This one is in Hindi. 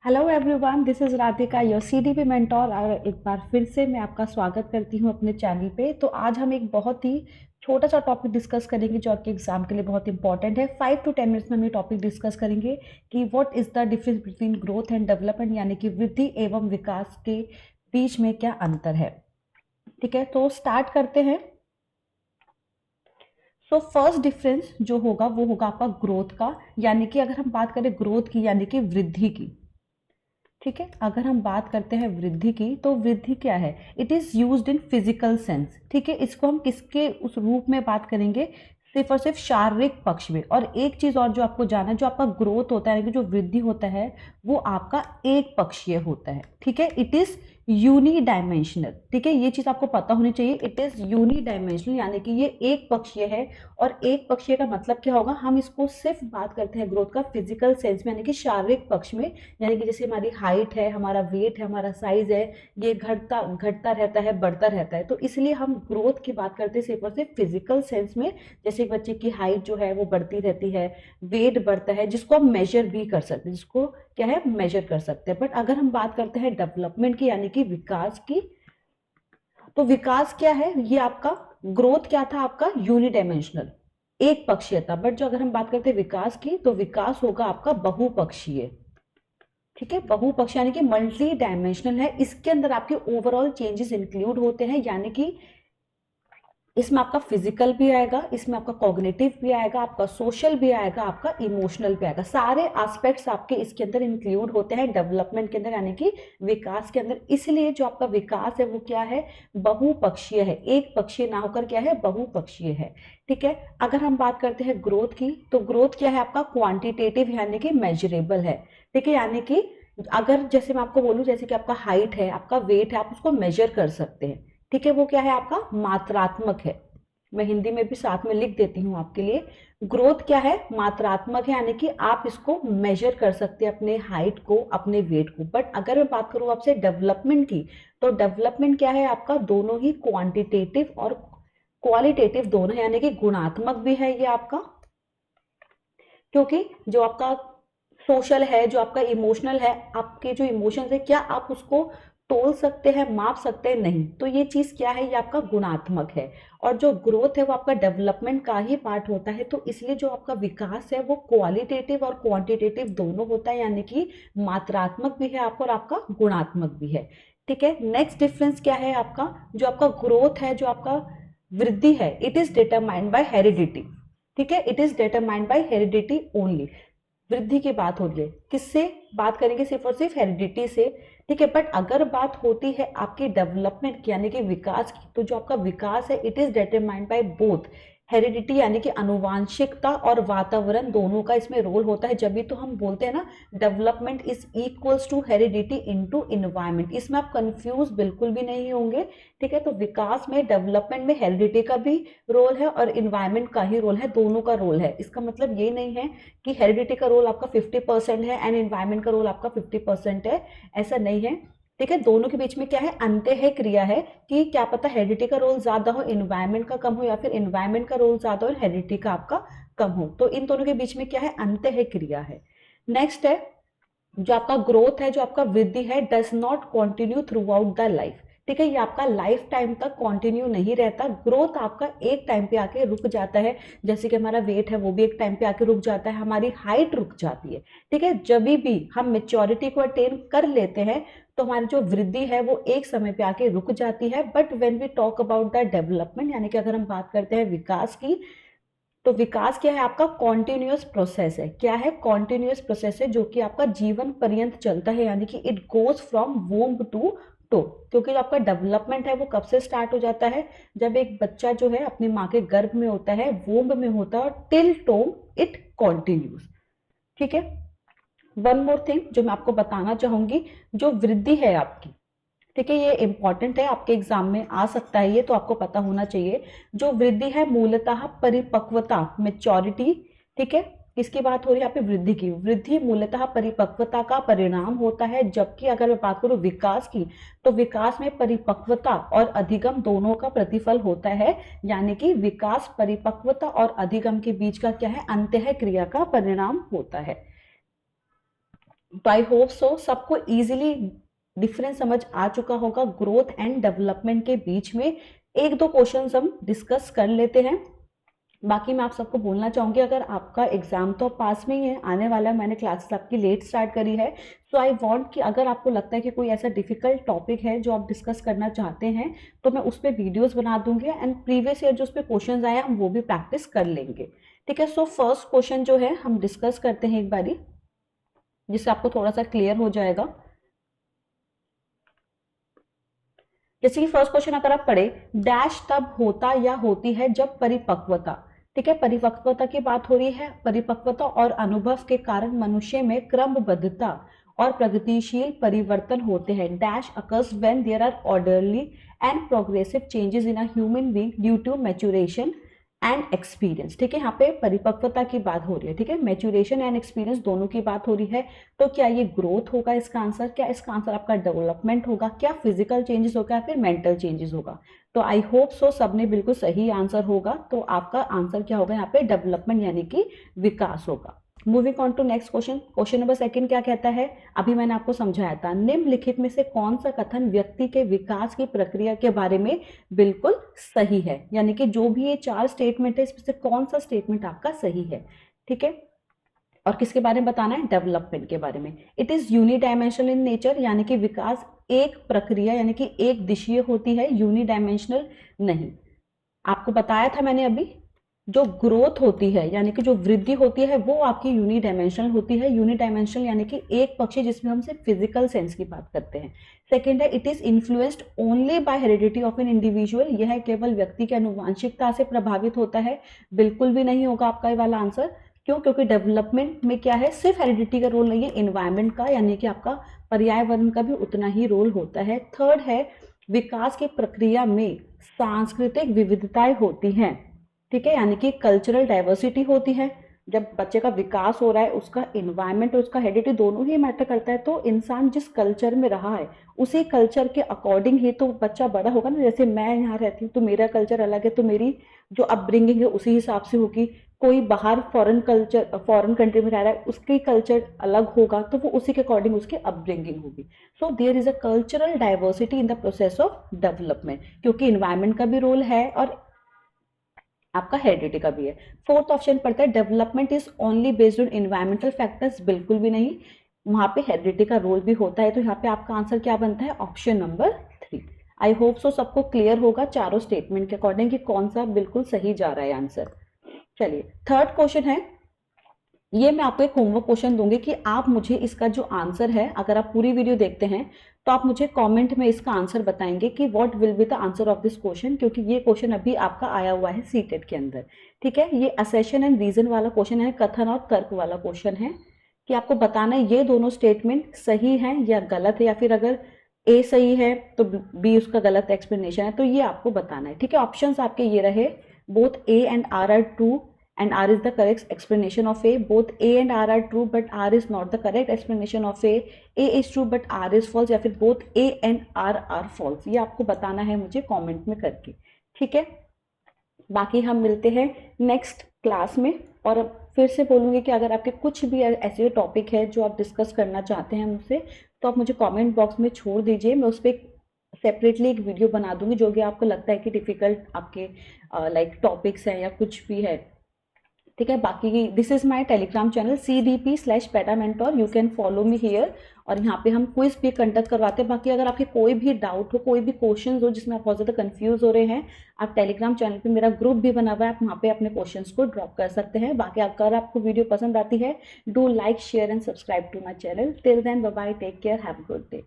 Hello everyone, this is Radhika your CDP mentor. और एक बार फिर से मैं आपका स्वागत करती हूँ अपने चैनल पे। तो आज हम एक बहुत ही छोटा सा टॉपिक डिस्कस करेंगे जो आपके एग्जाम के लिए बहुत इंपॉर्टेंट है। 5 to 10 मिनट्स में हम ये टॉपिक डिस्कस करेंगे कि what is the difference between growth and development, यानी कि वृद्धि एवं विकास के बीच में क्या अंतर है। ठीक है, तो स्टार्ट करते हैं। सो फर्स्ट डिफरेंस जो होगा वो होगा आपका ग्रोथ का, यानी कि अगर हम बात करें ग्रोथ की यानी कि वृद्धि की। ठीक है, अगर हम बात करते हैं वृद्धि की, तो वृद्धि क्या है? It is used in physical sense. ठीक है, इसको हम किसके उस रूप में बात करेंगे? सिर्फ और सिर्फ शारीरिक पक्ष में। और एक चीज और जो आपको जाना है, जो आपका ग्रोथ होता है यानी कि जो वृद्धि होता है वो आपका एक पक्षीय होता है। ठीक है, इट इज यूनी डायमेंशनल। ठीक है, ये चीज आपको पता होनी चाहिए। इट इज यूनी डायमेंशनल यानी कि ये एक पक्षीय है। और एक पक्षीय का मतलब क्या होगा? हम इसको सिर्फ बात करते हैं ग्रोथ का फिजिकल सेंस में, यानी कि शारीरिक पक्ष में। यानी कि जैसे हमारी हाइट है, हमारा वेट है, हमारा साइज है, ये घटता घटता रहता है, बढ़ता रहता है। तो इसलिए हम ग्रोथ की बात करते हैं सिर्फ और सिर्फ फिजिकल सेंस में। जैसे एक बच्चे की हाइट जो है वो बढ़ती रहती है, वेट बढ़ता है, जिसको हम मेजर भी कर सकते हैं, जिसको क्या है, मेजर कर सकते हैं। बट अगर हम बात करते हैं डेवलपमेंट की यानी कि विकास की, तो विकास क्या है? ये आपका ग्रोथ क्या था? आपका यूनिडायमेंशनल, एक पक्षीय था। बट जो अगर हम बात करते हैं विकास की, तो विकास होगा आपका बहुपक्षीय। ठीक है, बहुपक्षी यानी कि मल्टी डायमेंशनल है। इसके अंदर आपके ओवरऑल चेंजेस इंक्लूड होते हैं, यानी कि इसमें आपका फिजिकल भी आएगा, इसमें आपका कॉग्निटिव भी आएगा, आपका सोशल भी आएगा, आपका इमोशनल भी आएगा। सारे एस्पेक्ट्स आपके इसके अंदर इंक्लूड होते हैं डेवलपमेंट के अंदर, यानी कि विकास के अंदर। इसलिए जो आपका विकास है वो क्या है? बहुपक्षीय है, एक पक्षीय ना होकर क्या है, बहुपक्षीय है। ठीक है, अगर हम बात करते हैं ग्रोथ की, तो ग्रोथ क्या है आपका? क्वांटिटेटिव यानी कि मेजरेबल है। ठीक है, यानी कि अगर जैसे मैं आपको बोलूं, जैसे कि आपका हाइट है, आपका वेट है, आप उसको मेजर कर सकते हैं। ठीक है, वो क्या है आपका? मात्रात्मक है। मैं हिंदी में भी साथ में लिख देती हूँ आपके लिए। ग्रोथ क्या है? मात्रात्मक है, यानी कि आप इसको मेजर कर सकते हैं, अपने हाइट को, अपने वेट को। बट अगर मैं बात करूँ आपसे डेवलपमेंट की, तो डेवलपमेंट क्या है आपका? दोनों ही क्वांटिटेटिव और क्वालिटेटिव दोनों है, यानी कि गुणात्मक भी है ये आपका। क्योंकि जो आपका सोशल है, जो आपका इमोशनल है, आपके जो इमोशंस है, क्या आप उसको तोल सकते हैं, माप सकते हैं? नहीं। तो ये चीज क्या है? ये आपका गुणात्मक है। और जो ग्रोथ है वो आपका डेवलपमेंट का ही पार्ट होता है। तो इसलिए जो आपका विकास है वो क्वालिटेटिव और क्वांटिटेटिव दोनों होता है, यानी कि मात्रात्मक भी है आपका और आपका गुणात्मक भी है। ठीक है, नेक्स्ट डिफरेंस क्या है आपका? जो आपका ग्रोथ है, जो आपका वृद्धि है, it is determined by heredity. ठीक है, it is determined by heredity only. वृद्धि की बात हो रही है, किससे बात करेंगे? सिर्फ और सिर्फ हेरिडिटी से। ठीक है, बट अगर बात होती है आपकी डेवलपमेंट की यानी कि विकास की, तो जो आपका विकास है it is determined by both heredity यानी कि अनुवांशिकता और वातावरण, दोनों का इसमें रोल होता है। जब भी तो हम बोलते हैं ना, development is equals to heredity into environment. इसमें आप कंफ्यूज बिल्कुल भी नहीं होंगे। ठीक है, तो विकास में, डेवलपमेंट में हेरिडिटी का भी रोल है और इन्वायरमेंट का ही रोल है, दोनों का रोल है। इसका मतलब ये नहीं है कि हेरिडिटी का रोल आपका 50% है एंड एनवायरमेंट का रोल आपका 50% है, ऐसा नहीं है। ठीक है, दोनों के बीच में क्या है? अंत्य है, क्रिया है। कि क्या पता हेरिडिटी का रोल ज्यादा हो, एनवायरमेंट का कम हो, या फिर एनवायरमेंट का रोल ज्यादा हो और हेरिडिटी का आपका कम हो। तो इन दोनों के बीच में क्या है? अंत्य है, क्रिया है। नेक्स्ट है, जो आपका ग्रोथ है, जो आपका वृद्धि है, does not continue through out the life. ठीक है, ये आपका लाइफ टाइम तक कंटिन्यू नहीं रहता। ग्रोथ आपका एक टाइम पे आके रुक जाता है। जैसे कि हमारा वेट है वो भी एक टाइम पे आके रुक जाता है, हमारी हाइट रुक जाती है। ठीक है, जब भी हम मेच्योरिटी को अटेन कर लेते हैं तो हमारी जो वृद्धि है वो एक समय पे आके रुक जाती है। But when we talk about the development, यानी कि अगर हम बात करते हैं विकास की, तो विकास क्या है आपका? कॉन्टिन्यूअस प्रोसेस है। क्या है? कॉन्टिन्यूअस प्रोसेस है, जो कि आपका जीवन पर्यंत चलता है, यानी कि it goes from womb to टो। क्योंकि जो आपका डेवलपमेंट है वो कब से स्टार्ट हो जाता है? जब एक बच्चा जो है अपनी माँ के गर्भ में होता है, वूम्ब में होता है, और टिल टोम इट कॉन्टिन्यूज। ठीक है, वन मोर थिंग जो मैं आपको बताना चाहूंगी, जो वृद्धि है आपकी, ठीक है, ये इंपॉर्टेंट है, आपके एग्जाम में आ सकता है, ये तो आपको पता होना चाहिए। जो वृद्धि है मूलतः परिपक्वता, मेच्योरिटी। ठीक है, किसकी बात हो रही है यहाँ पे? वृद्धि की। वृद्धि मूलतः परिपक्वता का परिणाम होता है। जबकि अगर मैं बात करूं विकास की, तो विकास में परिपक्वता और अधिगम दोनों का प्रतिफल होता है। यानी कि विकास परिपक्वता और अधिगम के बीच का क्या है? अंत्य है, क्रिया का परिणाम होता है। तो आई होप सो सबको इजीली डिफरेंस समझ आ चुका होगा ग्रोथ एंड डेवलपमेंट के बीच में। एक दो क्वेश्चंस हम डिस्कस कर लेते हैं। बाकी मैं आप सबको बोलना चाहूँगी, अगर आपका एग्जाम तो पास में ही है, आने वाला है, मैंने क्लासेस आपकी लेट स्टार्ट करी है, सो आई वांट कि अगर आपको लगता है कि कोई ऐसा डिफिकल्ट टॉपिक है जो आप डिस्कस करना चाहते हैं तो मैं उस पर वीडियोज़ बना दूंगी एंड प्रीवियस ईयर जो उस पर क्वेश्चन आए हम वो भी प्रैक्टिस कर लेंगे। ठीक है, सो फर्स्ट क्वेश्चन जो है हम डिस्कस करते हैं एक बारी, जिससे आपको थोड़ा सा क्लियर हो जाएगा। जैसे कि फर्स्ट क्वेश्चन अगर आप पढ़े, डैश तब होता या होती है जब परिपक्वता, ठीक है, परिपक्वता की बात हो रही है। परिपक्वता और अनुभव के कारण मनुष्य में क्रमबद्धता और प्रगतिशील परिवर्तन होते हैं। Dash occurs when there are orderly and progressive changes in a human being due to maturation and experience. ठीक है, यहाँ पे परिपक्वता की बात हो रही है। ठीक है, मैच्योरेशन एंड एक्सपीरियंस दोनों की बात हो रही है। तो क्या ये ग्रोथ होगा इसका आंसर, क्या इसका आंसर आपका डेवलपमेंट होगा, क्या फिजिकल चेंजेस होगा या फिर मेंटल चेंजेस होगा। तो आई होप सो सबने बिल्कुल सही आंसर होगा। तो आपका आंसर क्या होगा यहाँ पे, डेवलपमेंट यानी कि विकास होगा। Moving on to next question. Question number second क्या कहता है, अभी मैंने आपको समझाया था, निम्नलिखित में से कौन सा कथन व्यक्ति के विकास की प्रक्रिया के बारे में बिल्कुल सही है। यानी कि जो भी ये चार स्टेटमेंट है इसमें से कौन सा स्टेटमेंट आपका सही है। ठीक है, और किसके बारे में बताना है, डेवलपमेंट के बारे में। इट इज यूनिडायमेंशनल इन नेचर, यानी कि विकास एक प्रक्रिया यानी कि एक दिशीय होती है, यूनिडायमेंशनल नहीं। आपको बताया था मैंने अभी, जो ग्रोथ होती है यानी कि जो वृद्धि होती है वो आपकी यूनिडायमेंशनल होती है। यूनिडायमेंशनल यानी कि एक पक्षी, जिसमें हम सिर्फ फिजिकल सेंस की बात करते हैं। सेकेंड है, it is influenced only by heredity of an individual, यह केवल व्यक्ति की आनुवांशिकता से प्रभावित होता है। बिल्कुल भी नहीं होगा आपका ये वाला आंसर। क्यों, क्योंकि डेवलपमेंट में क्या है, सिर्फ हेरिडिटी का रोल नहीं है, इन्वायरमेंट का यानी कि आपका पर्यावरण का भी उतना ही रोल होता है। थर्ड है, विकास की प्रक्रिया में सांस्कृतिक विविधताएं होती हैं। ठीक है, यानी कि कल्चरल डाइवर्सिटी होती है। जब बच्चे का विकास हो रहा है उसका इन्वायरमेंट और उसका हेरिडिटी दोनों ही मैटर करता है। तो इंसान जिस कल्चर में रहा है उसी कल्चर के अकॉर्डिंग ही तो बच्चा बड़ा होगा ना। जैसे मैं यहाँ रहती हूँ तो मेरा कल्चर अलग है, तो मेरी जो अपब्रिंगिंग है उसी हिसाब से होगी। कोई बाहर फॉरेन कल्चर, फॉरेन कंट्री में रह रहा है, उसकी कल्चर अलग होगा तो वो उसी के अकॉर्डिंग उसकी अपब्रिंगिंग होगी। So there is a cultural diversity in the process of development, क्योंकि इन्वायरमेंट का भी रोल है और आपका हेरिडिटी का भी है। फोर्थ ऑप्शन पड़ता है, development is only based on environmental factors, बिल्कुल भी नहीं, वहां पे हेरिडिटी का रोल भी होता है। तो यहाँ पे आपका आंसर क्या बनता है, option number 3। I hope so सबको क्लियर होगा चारों स्टेटमेंट के अकॉर्डिंग कि कौन सा बिल्कुल सही जा रहा है आंसर। चलिए थर्ड क्वेश्चन है, ये मैं आपको एक होमवर्क क्वेश्चन दूंगी कि आप मुझे इसका जो आंसर है, अगर आप पूरी वीडियो देखते हैं तो आप मुझे कमेंट में इसका आंसर बताएंगे कि what will be the answer of this question, क्योंकि ये क्वेश्चन अभी आपका आया हुआ है सीटेट के अंदर। ठीक है, ये असेशन एंड रीजन वाला क्वेश्चन है, कथन और तर्क वाला क्वेश्चन है कि आपको बताना है ये दोनों स्टेटमेंट सही है या गलत है, या फिर अगर ए सही है तो बी उसका गलत एक्सप्लेनेशन है, तो ये आपको बताना है। ठीक है, ऑप्शंस आपके ये रहे, both A and R are true and R is the correct explanation of A. Both A and R are true but R is not the correct explanation of A. A is true but R is false, या फिर both A and R are false। ये आपको बताना है मुझे कमेंट में करके। ठीक है, बाकी हम मिलते हैं नेक्स्ट क्लास में। और फिर से बोलूँगी कि अगर आपके कुछ भी ऐसे टॉपिक है जो आप डिस्कस करना चाहते हैं मुझसे, तो आप मुझे कमेंट बॉक्स में छोड़ दीजिए, मैं उस पर सेपरेटली एक वीडियो बना दूंगी। जो भी आपको लगता है कि डिफिकल्ट आपके लाइक टॉपिक्स हैं या कुछ भी है, ठीक है। बाकी this is my Telegram channel cdp/petamentor, you can follow me here. और यहाँ पे हम क्विज भी कंडक्ट करवाते हैं। बाकी अगर आपके कोई भी डाउट हो, कोई भी क्वेश्चंस हो जिसमें आप बहुत ज़्यादा कंफ्यूज हो रहे हैं, आप टेलीग्राम चैनल पे मेरा ग्रुप भी बना हुआ है, आप वहाँ पे अपने क्वेश्चंस को ड्रॉप कर सकते हैं। बाकी अगर आपको वीडियो पसंद आती है, do like share and subscribe to my channel. Till then bye bye, take care, have a good day.